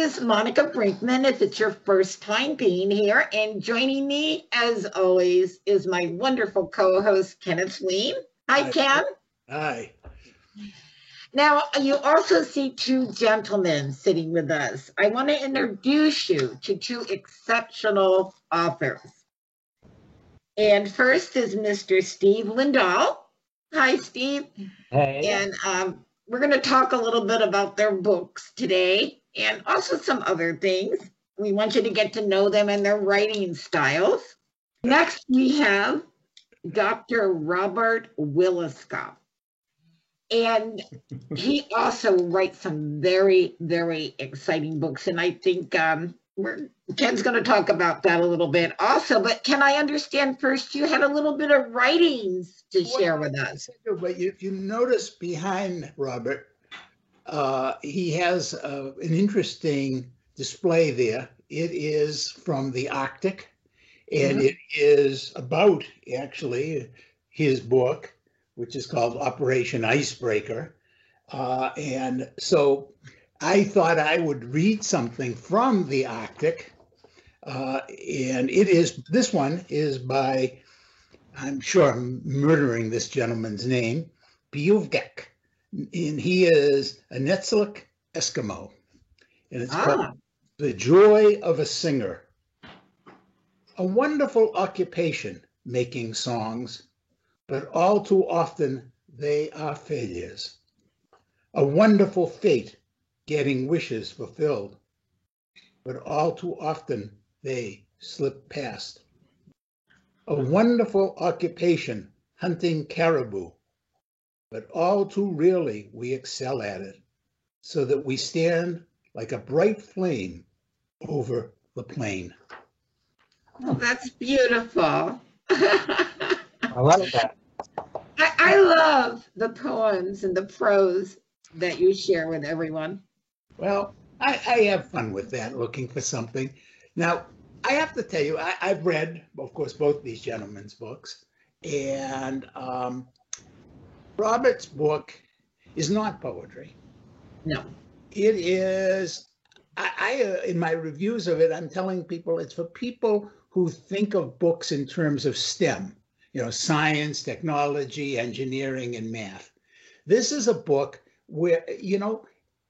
is Monica Brinkman. If it's your first time being here, and joining me, as always, is my wonderful co-host, Kenneth Weem. Hi, Hi. Ken. Hi. Now, you also see two gentlemen sitting with us. I want to introduce you to two exceptional authors. And first is Mr. Steve Lindahl. Hi, Steve. Hey. And we're going to talk a little bit about their books today and also some other things. We want you to get to know them and their writing styles. Next, we have Dr. Robert Williscott. And he also writes some very, very exciting books. And I think Ken's going to talk about that a little bit also. But can I understand first you had a little bit of writings to share with us? But if you notice behind Robert, he has an interesting display there. It is from the Arctic, and it is about, actually, his book, which is called Operation Icebreaker. And so I thought I would read something from the Arctic. And this one is by, I'm sure I'm murdering this gentleman's name, Piuvgek. And he is a Netsilik Eskimo. And it's called The Joy of a Singer. A wonderful occupation, making songs, but all too often they are failures. A wonderful fate, getting wishes fulfilled, but all too often they slip past. A wonderful occupation, hunting caribou, but all too rarely we excel at it, so that we stand like a bright flame over the plain. Oh, that's beautiful. I love that. I love the poems and the prose that you share with everyone. Well, I have fun with that, looking for something. Now, I have to tell you, I've read, of course, both these gentlemen's books, and Robert's book is not poetry. No. It is, in my reviews of it, I'm telling people it's for people who think of books in terms of STEM, science, technology, engineering, and math. This is a book where,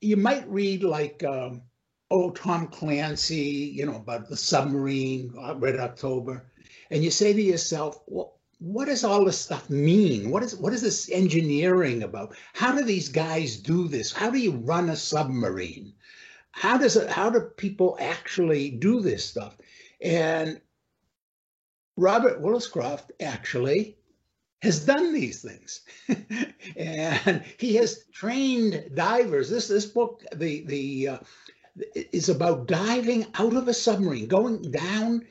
you might read like, Tom Clancy, about the submarine, Red October, and you say to yourself, well, what does all this stuff mean? What is this engineering about? How do these guys do this? How do you run a submarine? How do people actually do this stuff? And Robert Williscroft actually has done these things, and he has trained divers. This book, is about diving out of a submarine, going down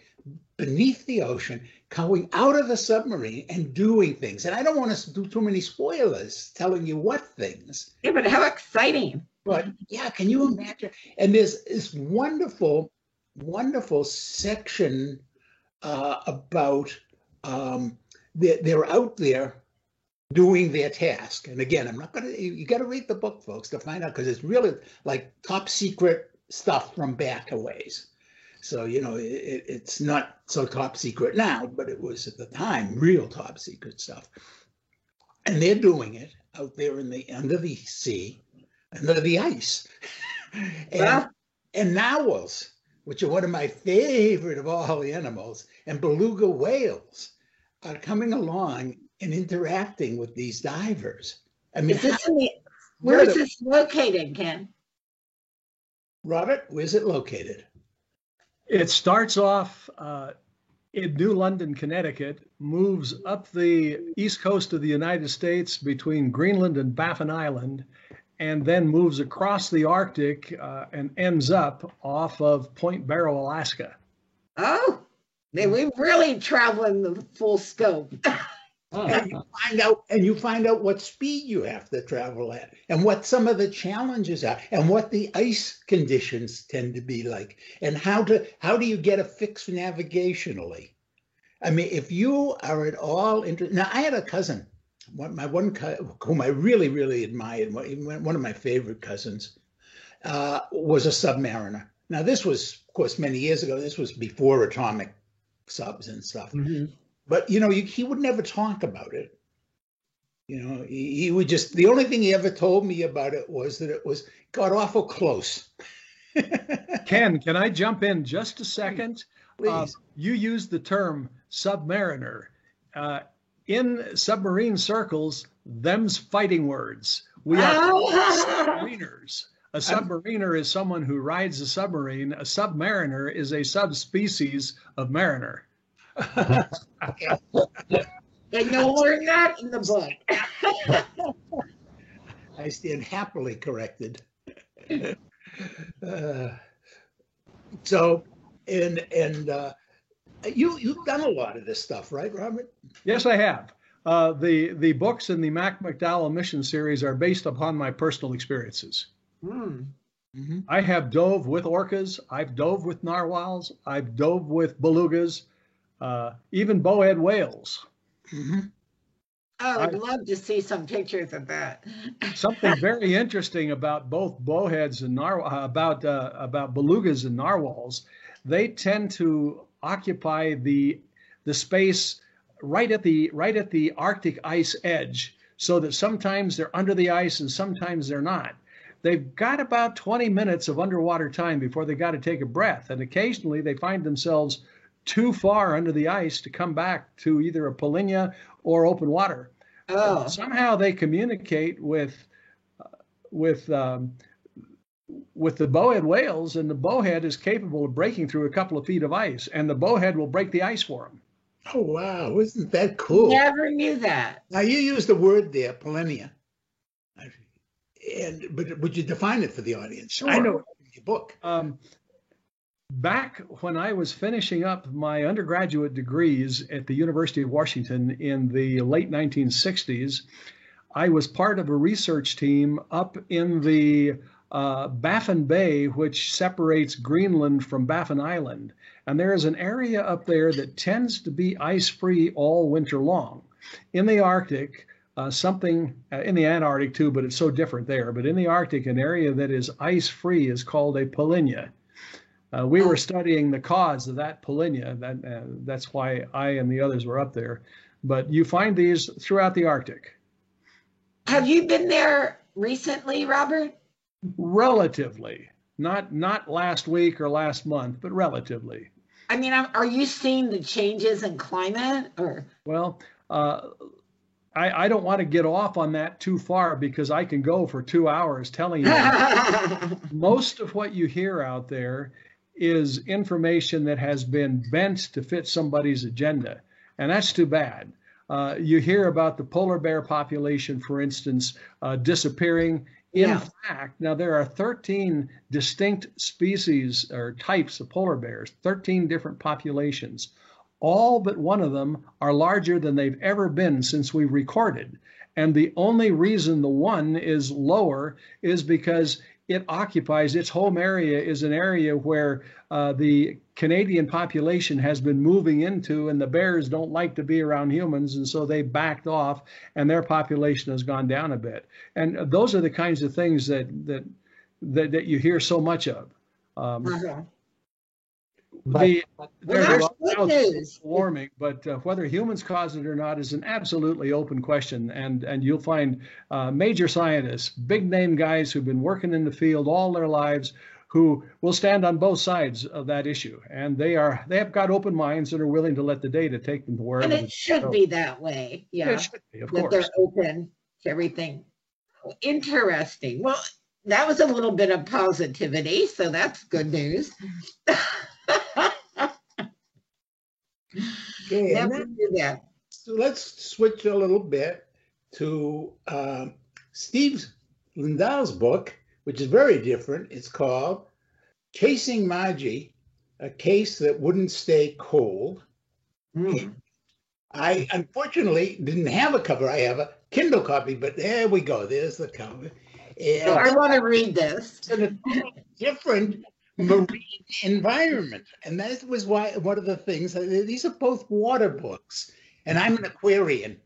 beneath the ocean, going out of the submarine and doing things. And I don't want to do too many spoilers telling you what things. Yeah, but how exciting. But yeah, can you imagine? And there's this wonderful, wonderful section about they're out there doing their task. And again, you got to read the book, folks, to find out, because it's really like top secret stuff from back a ways. So, it's not so top secret now, but it was at the time real top secret stuff. And they're doing it out there under the sea, under the ice. And narwhals, which are one of my favorite of all the animals, and beluga whales are coming along and interacting with these divers. I mean, where is this located, Ken? Robert, where's it located? It starts off in New London, Connecticut, moves up the east coast of the United States between Greenland and Baffin Island, and then moves across the Arctic and ends up off of Point Barrow, Alaska. Oh, we're really traveling the full scope. And you find out what speed you have to travel at, and what some of the challenges are, and what the ice conditions tend to be like, and how do you get a fix navigationally. I mean, if you are at all interested. Now, I had a cousin, whom I really, really admired, one of my favorite cousins, was a submariner. Now, this was, of course, many years ago. This was before atomic subs and stuff. Mhm. But, he would never talk about it. He would just, the only thing he ever told me about it was that it got awful close. Ken, can I jump in just a second? Please. You used the term submariner. In submarine circles, them's fighting words. We are submariners. A submariner is someone who rides a submarine. A submariner is a subspecies of mariner. And you'll learn that in the book. I stand happily corrected. So, you've done a lot of this stuff, right, Robert? Yes, I have. The books in the Mac McDowell mission series are based upon my personal experiences. Mm-hmm. I have dove with orcas. I've dove with narwhals. I've dove with belugas, even bowhead whales. Mm-hmm. I would love to see some pictures of that. Something very interesting about both bowheads and about belugas and narwhals, they tend to occupy the space right at the Arctic ice edge, so that sometimes they're under the ice and sometimes they're not. They've got about 20 minutes of underwater time before they got to take a breath, and occasionally they find themselves too far under the ice to come back to either a polynya or open water. Oh. Somehow they communicate with the bowhead whales, and the bowhead is capable of breaking through a couple of feet of ice, and the bowhead will break the ice for them. Oh, wow. Isn't that cool? Never knew that. Now, you used the word there, polynya. But would you define it for the audience? Sure. I know in your book. Back when I was finishing up my undergraduate degrees at the University of Washington in the late 1960s, I was part of a research team up in the Baffin Bay, which separates Greenland from Baffin Island. And there is an area up there that tends to be ice-free all winter long. In the Arctic, in the Antarctic too, but it's so different there. But in the Arctic, an area that is ice-free is called a polynya. We were studying the cause of that polynya. That's why I and the others were up there. But you find these throughout the Arctic. Have you been there recently, Robert? Relatively. Not last week or last month, but relatively. I mean, are you seeing the changes in climate? Or? Well, I don't want to get off on that too far, because I can go for 2 hours telling you. Most of what you hear out there is information that has been bent to fit somebody's agenda, and that's too bad. You hear about the polar bear population, for instance, disappearing. In fact, now there are 13 distinct species or types of polar bears, 13 different populations. All but one of them are larger than they've ever been since we recorded. And the only reason the one is lower is because it occupies, its home area is an area where the Canadian population has been moving into, and the bears don't like to be around humans, and so they backed off, and their population has gone down a bit. And those are the kinds of things that you hear so much of. There's a lot of warming, but whether humans cause it or not is an absolutely open question. And you'll find major scientists, big name guys who've been working in the field all their lives, who will stand on both sides of that issue. And they have got open minds and are willing to let the data take them to wherever. And it should be that way. Yeah, it should be, of course. That they're open to everything. Interesting. Well, that was a little bit of positivity, so that's good news. Okay, Never do that. So let's switch a little bit to Steve Lindell's book, which is very different. It's called Chasing Margie, a case that wouldn't stay cold. I unfortunately didn't have a cover. I have a Kindle copy, but there we go. There's the cover. So I want to read this. It's in a totally different marine environment. And that was why one of the things, these are both water books, and I'm an Aquarian.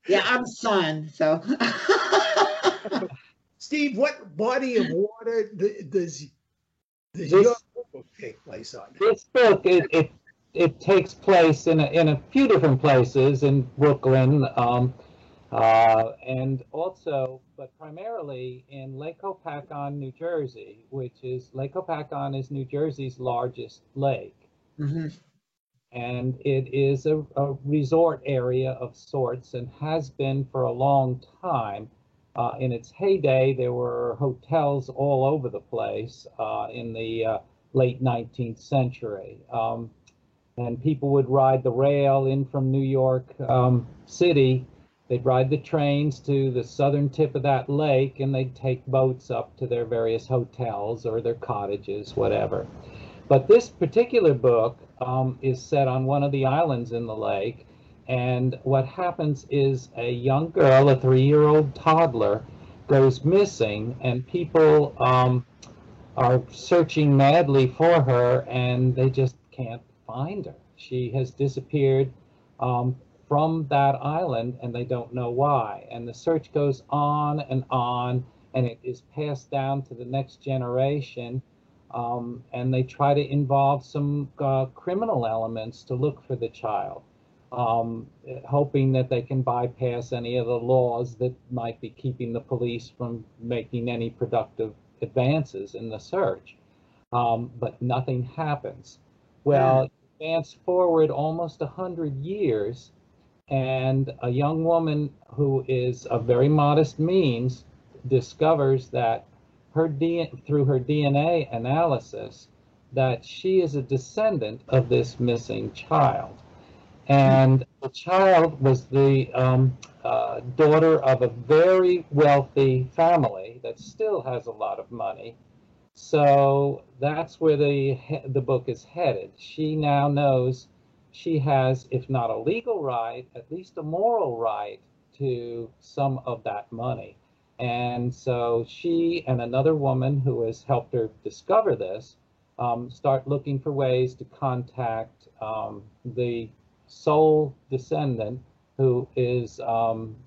Yeah, I'm sun, so. Steve, what body of water does This your book take place on? this book it takes place in a few different places in Brooklyn, and also, but primarily in Lake Hopatcong, New Jersey, which is Lake Hopatcong is New Jersey's largest lake. Mm-hmm. And it is a resort area of sorts and has been for a long time. In its heyday, there were hotels all over the place in the late 19th century. And people would ride the rail in from New York City. They'd ride the trains to the southern tip of that lake, and they'd take boats up to their various hotels or their cottages, whatever. But this particular book is set on one of the islands in the lake, and what happens is a young girl, a 3-year-old toddler, goes missing, and people are searching madly for her, and they just can't find her. She has disappeared from that island, and they don't know why. And the search goes on, and it is passed down to the next generation. And they try to involve some criminal elements to look for the child, hoping that they can bypass any of the laws that might be keeping the police from making any productive advances in the search. But nothing happens. Well, advance forward almost 100 years, and a young woman who is of very modest means discovers that through her DNA analysis, that she is a descendant of this missing child. And the child was the daughter of a very wealthy family that still has a lot of money. So that's where the book is headed. She now knows she has, if not a legal right, at least a moral right to some of that money. And so she and another woman who has helped her discover this start looking for ways to contact the sole descendant who is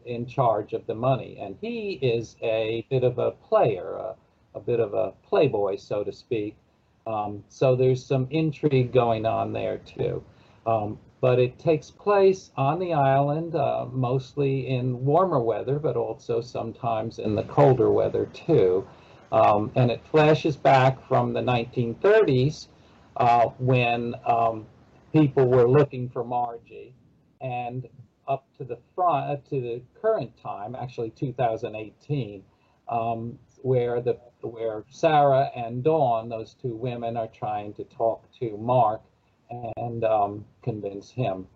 in charge of the money. And he is a bit of a player, a bit of a playboy, so to speak. So there's some intrigue going on there too. But it takes place on the island, mostly in warmer weather, but also sometimes in the colder weather too. And it flashes back from the 1930s when people were looking for Margie, and up to the current time, actually 2018, where Sarah and Dawn, those two women, are trying to talk to Mark and convince him.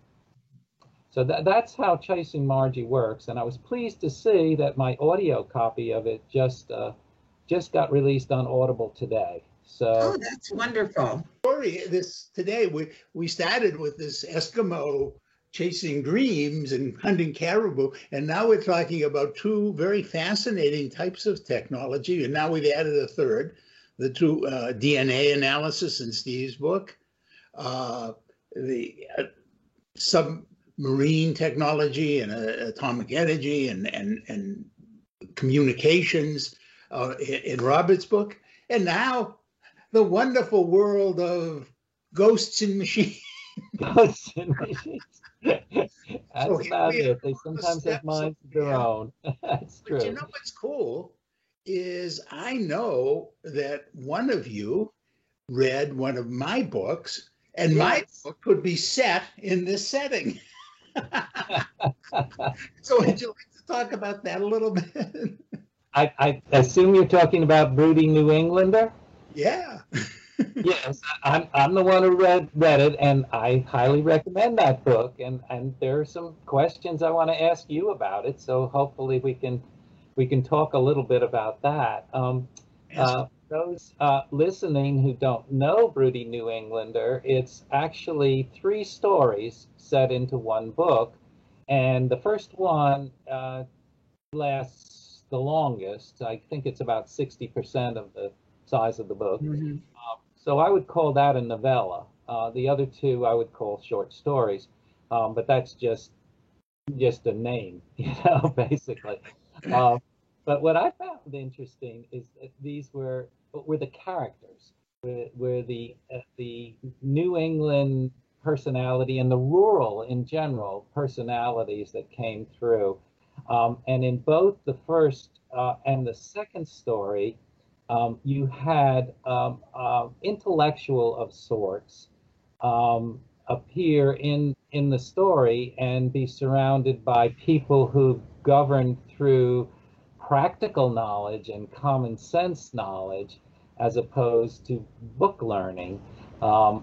So that's how Chasing Margie works, and I was pleased to see that my audio copy of it just got released on Audible today. So that's wonderful. Today we started with this Eskimo chasing dreams and hunting caribou, and now we're talking about two very fascinating types of technology, and now we've added a third, the two DNA analysis in Steve's book, the submarine technology and atomic energy and communications in Robert's book, and now the wonderful world of ghosts and machines. Ghosts and machines. That's about it. They sometimes have minds of their own. That's true. But you know what's cool is I know that one of you read one of my books, and my book could be set in this setting. So would you like to talk about that a little bit? I assume you're talking about Broody New Englander? Yeah. Yes, I'm the one who read it, and I highly recommend that book. And there are some questions I want to ask you about it. So hopefully we can talk a little bit about that. Those listening who don't know Broody New Englander, it's actually 3 stories set into one book, and the first one lasts the longest. I think it's about 60% of the size of the book. Mm-hmm. So I would call that a novella. The other 2 I would call short stories, but that's just a name, basically. But what I found interesting is that these were the characters, were the New England personality and the rural in general personalities that came through. And in both the first and the second story, you had intellectual of sorts appear in the story and be surrounded by people who governed through practical knowledge and common sense knowledge as opposed to book learning.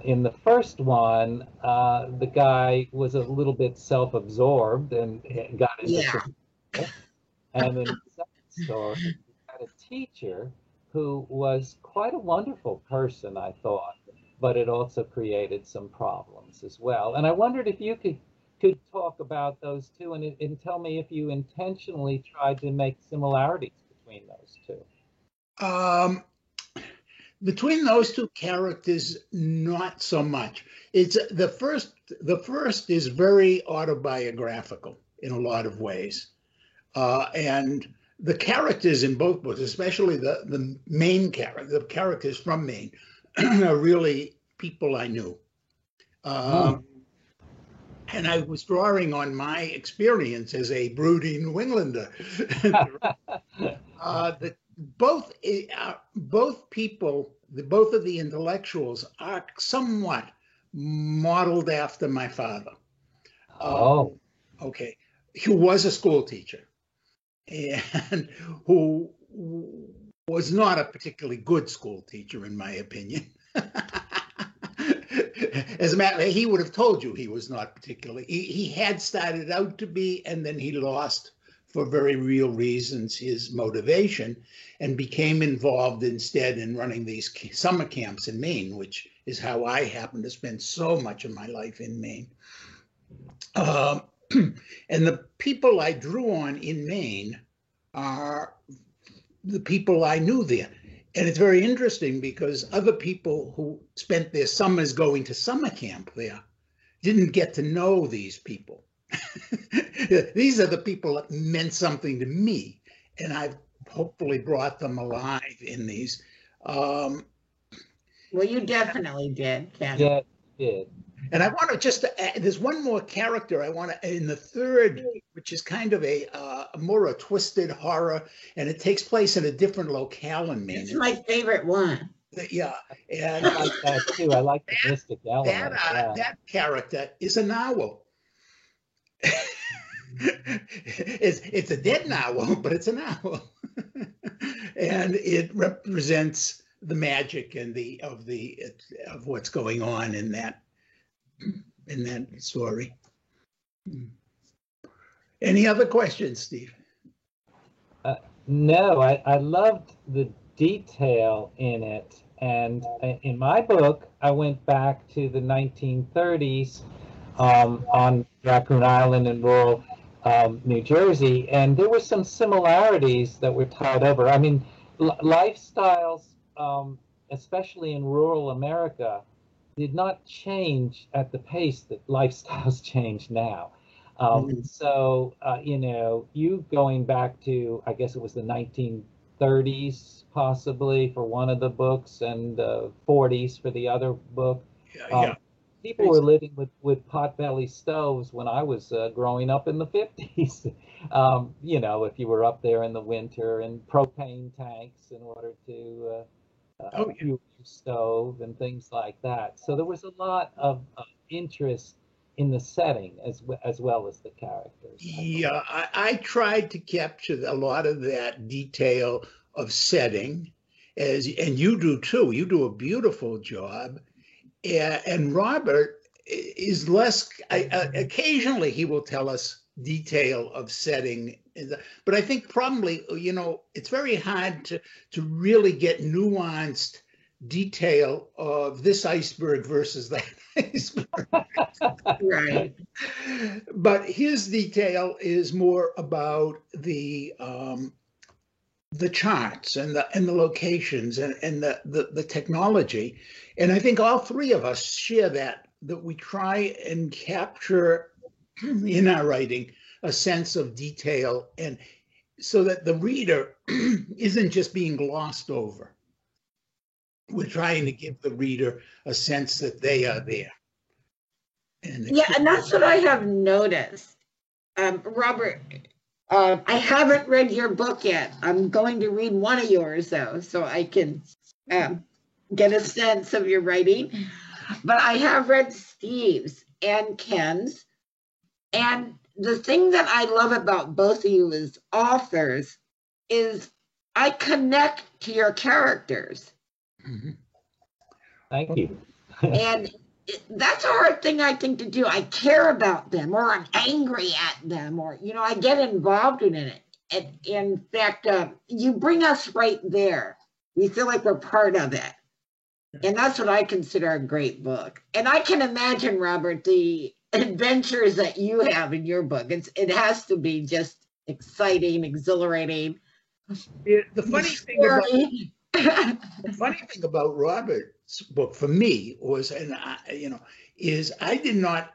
In the first one, the guy was a little bit self-absorbed and got into some, and in the second story, we had a teacher who was quite a wonderful person, I thought, but it also created some problems as well. And I wondered if you could talk about those two and tell me if you intentionally tried to make similarities between those two. Between those two characters, not so much. It's the first is very autobiographical in a lot of ways, and the characters in both books, especially the main character, the characters from Maine, are really people I knew. And I was drawing on my experience as a broody New Englander. Both people, both of the intellectuals are somewhat modeled after my father. Okay, who was a school teacher and who was not a particularly good school teacher, in my opinion. As a matter, he would have told you he was not particularly. He had started out to be, and then he lost, for very real reasons, his motivation, and became involved instead in running these summer camps in Maine, which is how I happened to spend so much of my life in Maine. And the people I drew on in Maine are the people I knew there. And it's very interesting because other people who spent their summers going to summer camp there didn't get to know these people. These are the people that meant something to me, and I've hopefully brought them alive in these. Well, you definitely did, Ken. Yeah, you did. And I want to just add, there's one more character I want to, in the third, which is kind of a more a twisted horror, and it takes place in a different locale in Maine. It's my favorite one. Yeah, and I like that too. I like the mystic element. That character is an owl. It's a dead owl, but it's an owl, and it represents the magic and of what's going on in that story. Any other questions, Steve? No, I loved the detail in it, and in my book, I went back to the 1930s on Raccoon Island in rural New Jersey, and there were some similarities that were tied over. I mean, lifestyles, especially in rural America, did not change at the pace that lifestyles change now. So, you going back to, I guess it was the 1930s, possibly, for one of the books, and 40s for the other book. People were living with potbelly stoves when I was growing up in the 50s. If you were up there in the winter, and propane tanks in order to fuel your stove and things like that. So there was a lot of interest in the setting as well as the characters. Yeah, I tried to capture a lot of that detail of setting, and you do too. You do a beautiful job. And Robert is less, occasionally he will tell us detail of setting, but I think probably, it's very hard to really get nuanced detail of this iceberg versus that iceberg. Right. But his detail is more about the charts and the locations and the technology. And I think all three of us share that we try and capture in our writing a sense of detail. And so that the reader isn't just being glossed over. We're trying to give the reader a sense that they are there. And that's what I have noticed. Robert, I haven't read your book yet. I'm going to read one of yours, though, so I can get a sense of your writing. But I have read Steve's and Ken's. And the thing that I love about both of you as authors is I connect to your characters. Mm-hmm. Thank you. And that's a hard thing, I think, to do. I care about them, or I'm angry at them, or, I get involved in it. And in fact, you bring us right there. We feel like we're part of it. And that's what I consider a great book. And I can imagine, Robert, the adventures that you have in your book. It has to be just exciting, exhilarating. The funny thing about Robert's book for me was, is I did not,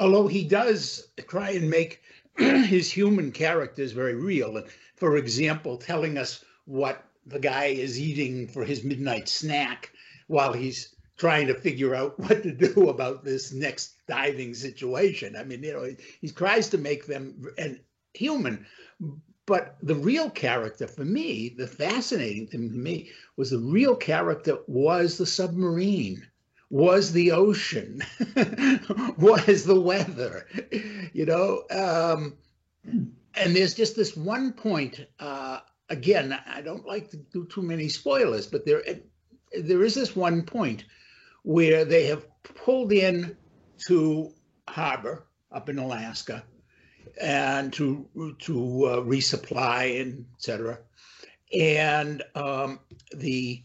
although he does try and make his human characters very real. And for example, telling us what the guy is eating for his midnight snack while he's trying to figure out what to do about this next diving situation. I mean, he tries to make them human. But the real character for me, the fascinating thing to me, was the real character was the submarine, was the ocean, was the weather, and there's just this one point, again, I don't like to do too many spoilers, but there is this one point where they have pulled in to harbor up in Alaska and to resupply and et cetera. And the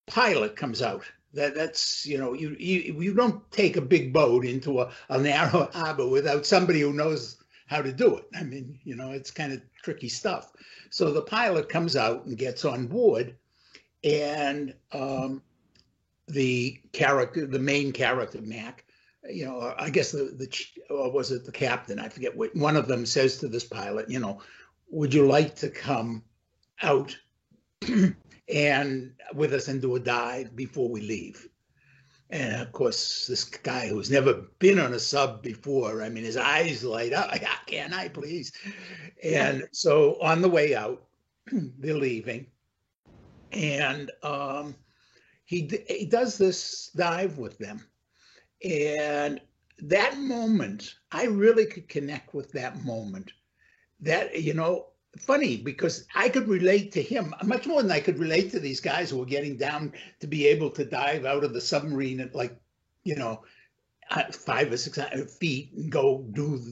pilot comes out. That's you don't take a big boat into a narrow harbor without somebody who knows how to do it. I mean, it's kind of tricky stuff. So the pilot comes out and gets on board, and the main character, Mac, I guess or was it the captain? I forget. One of them says to this pilot, would you like to come out and with us and do a dive before we leave? And of course, this guy who's never been on a sub before, I mean, his eyes light up. Like, can I please? And so on the way out, they're leaving, and he does this dive with them. And that moment, I really could connect with that moment. That, funny, because I could relate to him much more than I could relate to these guys who were getting down to be able to dive out of the submarine at 500 or 600 feet and go do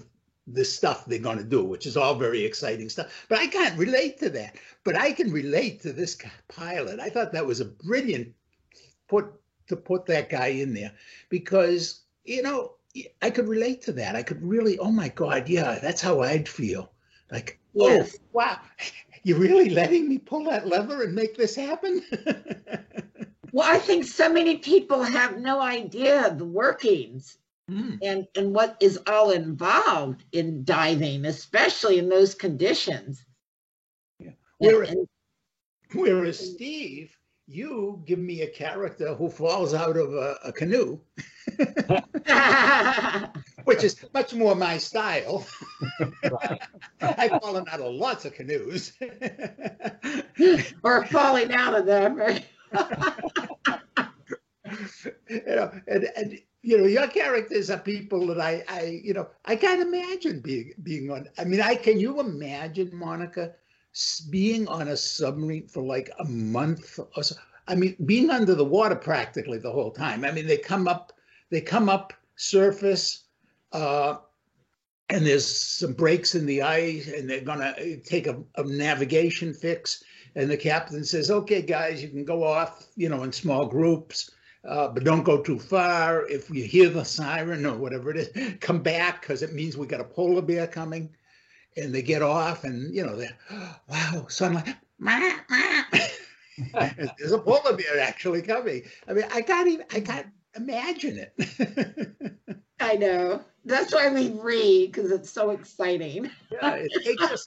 the stuff they're going to do, which is all very exciting stuff. But I can't relate to that. But I can relate to this pilot. I thought that was a brilliant to put that guy in there, because, I could relate to that. I could really, oh my God, yeah, that's how I'd feel. Like, yes. Oh, wow, you're really letting me pull that lever and make this happen? Well, I think so many people have no idea the workings and what is all involved in diving, especially in those conditions. Yeah. Whereas Steve, you give me a character who falls out of a canoe, which is much more my style. Right. I've fallen out of lots of canoes. Or falling out of them, right? Your characters are people that I can't imagine being on. I mean, can you imagine, Monica, being on a submarine for like a month or so? I mean, being under the water practically the whole time. I mean, they come up surface, and there's some breaks in the ice, and they're gonna take a navigation fix. And the captain says, "Okay, guys, you can go off, in small groups, but don't go too far. If you hear the siren or whatever it is, come back, because it means we got a polar bear coming." And they get off, and they're, wow. So I'm like, "Mah, mah." There's a polar bear actually coming. I mean, I can't imagine it. I know. That's why we read, because it's so exciting. Yeah, it takes us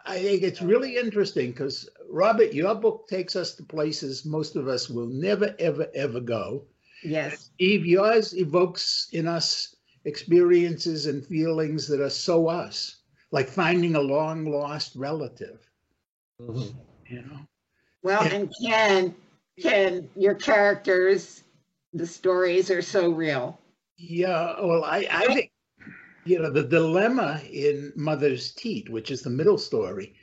I think it's really interesting because, Robert, your book takes us to places most of us will never, ever, ever go. Yes. Steve, yours evokes in us experiences and feelings that are so us, like finding a long lost relative. Mhm. You know. Well, and Ken, your characters, the stories are so real. Yeah. Well, I think, you know, the dilemma in Mother's Teat, which is the middle story,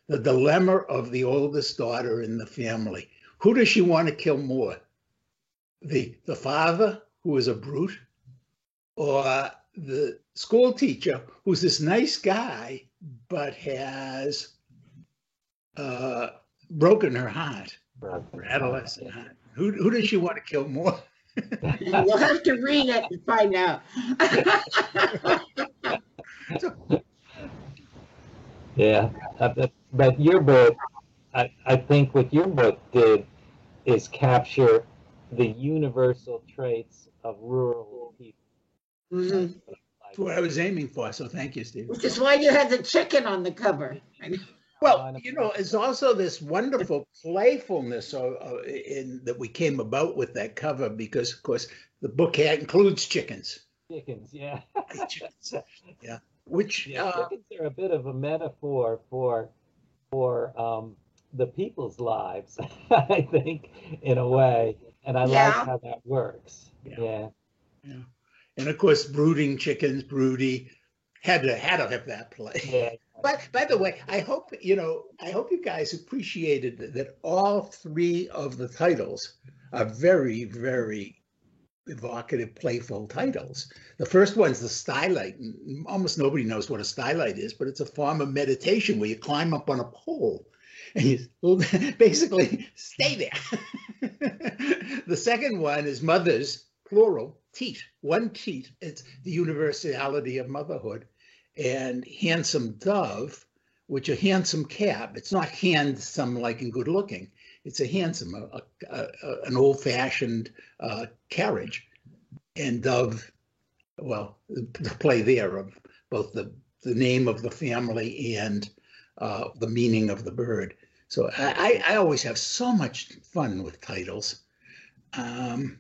the dilemma of the oldest daughter in the family. Who does she want to kill more? The father, who is a brute, or the school teacher, who's this nice guy, but has broken her heart, her adolescent heart? Who does she want to kill more? You'll have to read it and find out. Yeah, but your book, I think what your book did is capture the universal traits of rural people. Mhm. That's what I was aiming for. So thank you, Steve. Which is why you had the chicken on the cover. Well, you know, it's also this wonderful playfulness that we came about with that cover because, of course, the book includes chickens. Chickens, yeah. Chickens. Yeah. Which chickens are a bit of a metaphor for the people's lives, I think, in a way. And I like how that works. Yeah. And of course, brooding chickens, broody, had to have that play. Yeah. But by the way, I hope you guys appreciated that all three of the titles are very, very evocative, playful titles. The first one's the Stylite. Almost nobody knows what a Stylite is, but it's a form of meditation where you climb up on a pole and you basically stay there. The second one is Mothers, plural, teat, one teat. It's the universality of motherhood. And Handsome Dove, which a handsome cab. It's not handsome like in good looking. It's a handsome, an old-fashioned carriage. And Dove, well, the play there of both the name of the family and the meaning of the bird. So I always have so much fun with titles. You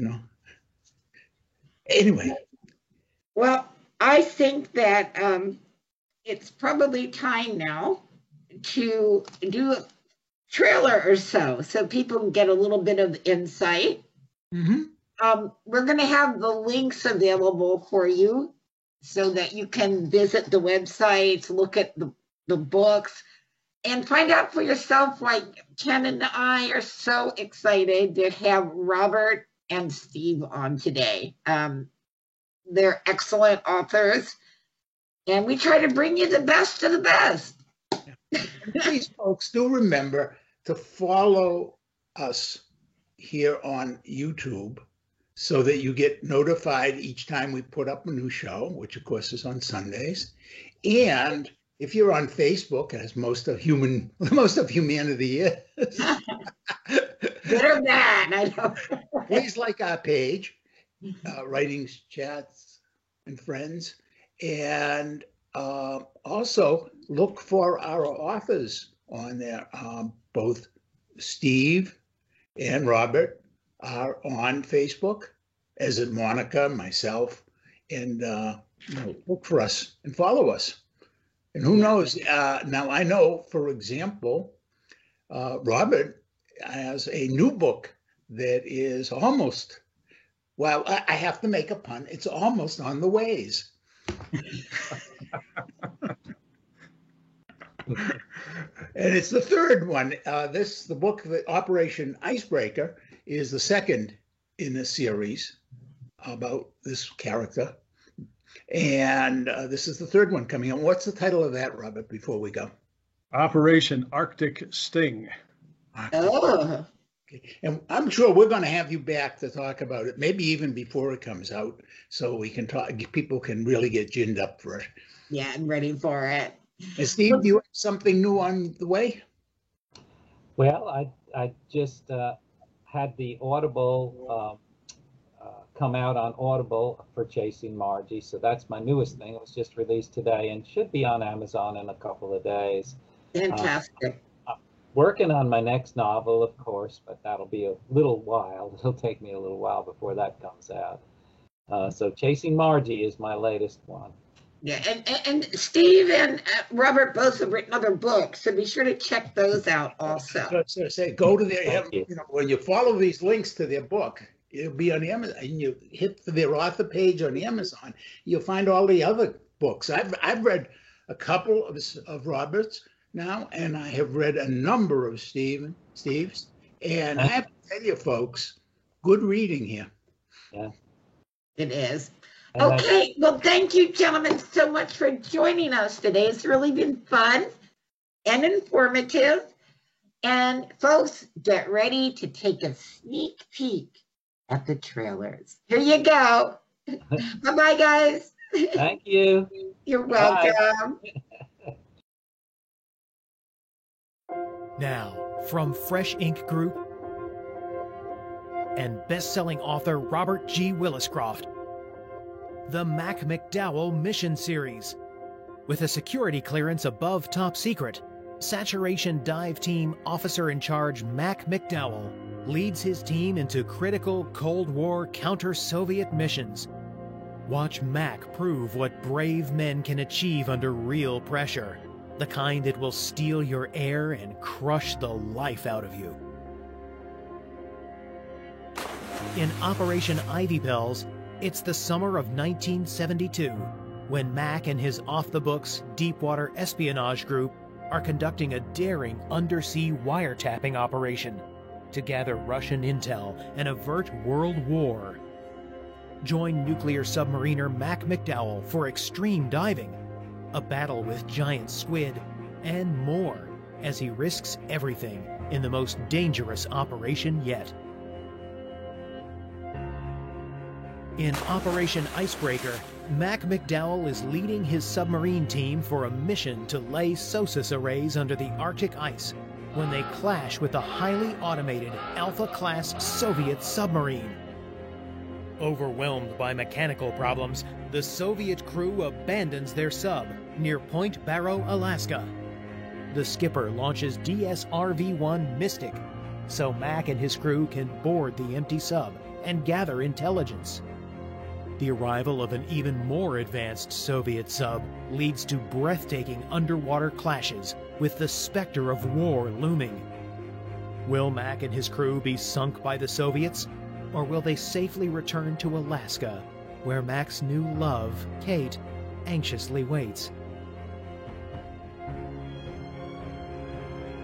know. Anyway. Well, I think that it's probably time now to do a trailer or so people can get a little bit of insight. Mm-hmm. We're going to have the links available for you so that you can visit the websites, look at the books, and find out for yourself. Like Ken and I are so excited to have Robert and Steve on today. They're excellent authors, and we try to bring you the best of the best. Please, folks, do remember to follow us here on YouTube so that you get notified each time we put up a new show, which of course is on Sundays. And if you're on Facebook, as most of humanity is, good or bad, I know. Please like our page, Writings, Chats, and Friends, and also look for our authors on there. Both Steve and Robert are on Facebook, as is Monica, myself, and look for us and follow us. And who knows? Now I know, for example, Robert has a new book that is almost, well, I have to make a pun. It's almost on the ways. And it's the third one. The book, the Operation Icebreaker, is the second in the series about this character. And this is the third one coming on. What's the title of that, Robert, before we go? Operation Arctic Sting. Oh. And I'm sure we're going to have you back to talk about it, maybe even before it comes out, so we can talk. People can really get ginned up for it. Yeah, I'm ready for it. And Steve, do you have something new on the way? Well, I just had the Audible come out on Audible for Chasing Margie. So that's my newest thing. It was just released today and should be on Amazon in a couple of days. Fantastic. I'm working on my next novel, of course, but that'll be a little while. It'll take me a little while before that comes out. So Chasing Margie is my latest one. Yeah, and Steve and Robert both have written other books, so be sure to check those out also. So say, go to their, Thank you. when you follow these links to their book, it'll be on Amazon, and you hit their author page on Amazon, you'll find all the other books. I've read a couple of Robert's now, and I have read a number of Steve's, and I have to tell you folks, good reading here. Yeah. It is. And Okay, well, thank you, gentlemen, so much for joining us today. It's really been fun and informative. And folks, get ready to take a sneak peek at the trailers. Here you go. Bye-bye, guys. Thank you. You're Bye. welcome. Now, from Fresh Ink Group and best-selling author Robert G. Williscroft, the Mac McDowell Mission Series. With a security clearance above top secret, Saturation Dive Team Officer in Charge Mac McDowell leads his team into critical Cold War counter-Soviet missions. Watch Mac prove what brave men can achieve under real pressure, the kind that will steal your air and crush the life out of you. In Operation Ivy Bells, it's the summer of 1972, when Mac and his off-the-books Deepwater Espionage Group are conducting a daring undersea wiretapping operation to gather Russian intel and avert world war. Join nuclear submariner Mac McDowell for extreme diving, a battle with giant squid, and more as he risks everything in the most dangerous operation yet. In Operation Icebreaker, Mac McDowell is leading his submarine team for a mission to lay SOSUS arrays under the Arctic ice when they clash with a highly automated Alpha-class Soviet submarine. Overwhelmed by mechanical problems, the Soviet crew abandons their sub near Point Barrow, Alaska. The skipper launches DSRV-1 Mystic, so Mac and his crew can board the empty sub and gather intelligence. The arrival of an even more advanced Soviet sub leads to breathtaking underwater clashes with the specter of war looming. Will Mac and his crew be sunk by the Soviets, or will they safely return to Alaska, where Mac's new love, Kate, anxiously waits?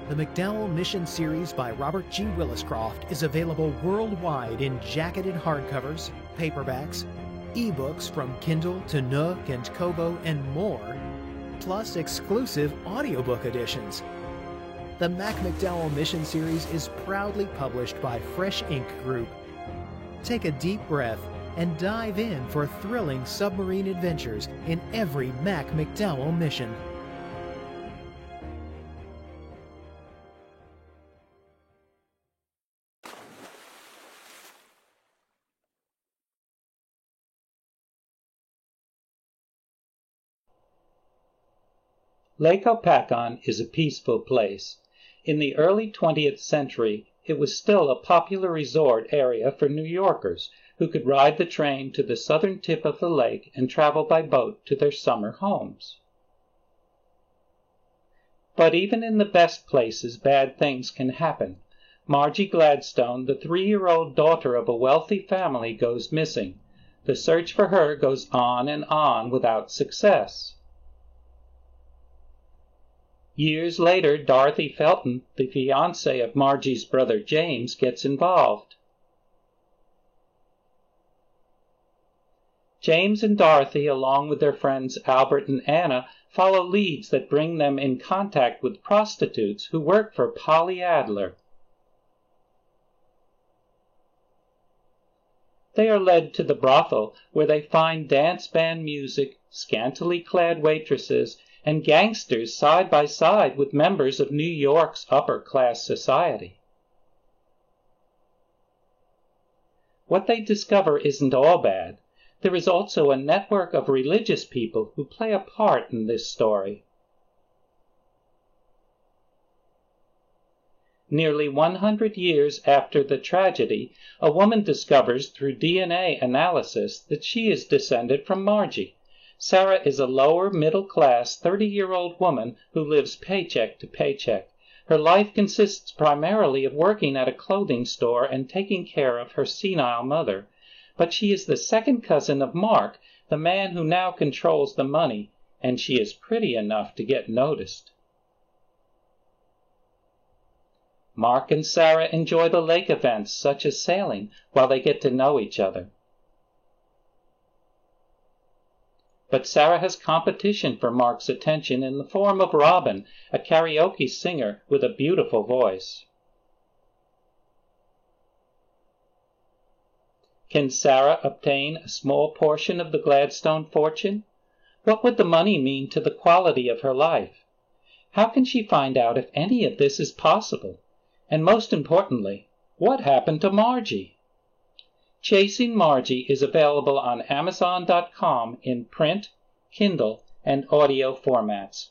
The McDowell Mission Series by Robert G. Williscroft is available worldwide in jacketed hardcovers, paperbacks, ebooks from Kindle to Nook and Kobo and more, plus exclusive audiobook editions. The Mac McDowell Mission Series is proudly published by Fresh Ink Group. Take a deep breath and dive in for thrilling submarine adventures in every Mac McDowell mission. Lake Hopatcong is a peaceful place. In the early 20th century, it was still a popular resort area for New Yorkers who could ride the train to the southern tip of the lake and travel by boat to their summer homes. But even in the best places, bad things can happen. Margie Gladstone, the 3-year-old daughter of a wealthy family, goes missing. The search for her goes on and on without success. Years later, Dorothy Felton, the fiancée of Margie's brother James, gets involved. James and Dorothy, along with their friends Albert and Anna, follow leads that bring them in contact with prostitutes who work for Polly Adler. They are led to the brothel, where they find dance band music, scantily clad waitresses, and gangsters side by side with members of New York's upper-class society. what they discover isn't all bad. There is also a network of religious people who play a part in this story. Nearly 100 years after the tragedy, a woman discovers through DNA analysis that she is descended from Margie. Sarah is a lower middle-class 30-year-old woman who lives paycheck to paycheck. Her life consists primarily of working at a clothing store and taking care of her senile mother. But she is the second cousin of Mark, the man who now controls the money, and she is pretty enough to get noticed. Mark and Sarah enjoy the lake events, such as sailing, while they get to know each other. But Sarah has competition for Mark's attention in the form of Robin, a karaoke singer with a beautiful voice. Can Sarah obtain a small portion of the Gladstone fortune? What would the money mean to the quality of her life? How can she find out if any of this is possible? And most importantly, what happened to Margie? Chasing Margie is available on Amazon.com in print, Kindle, and audio formats.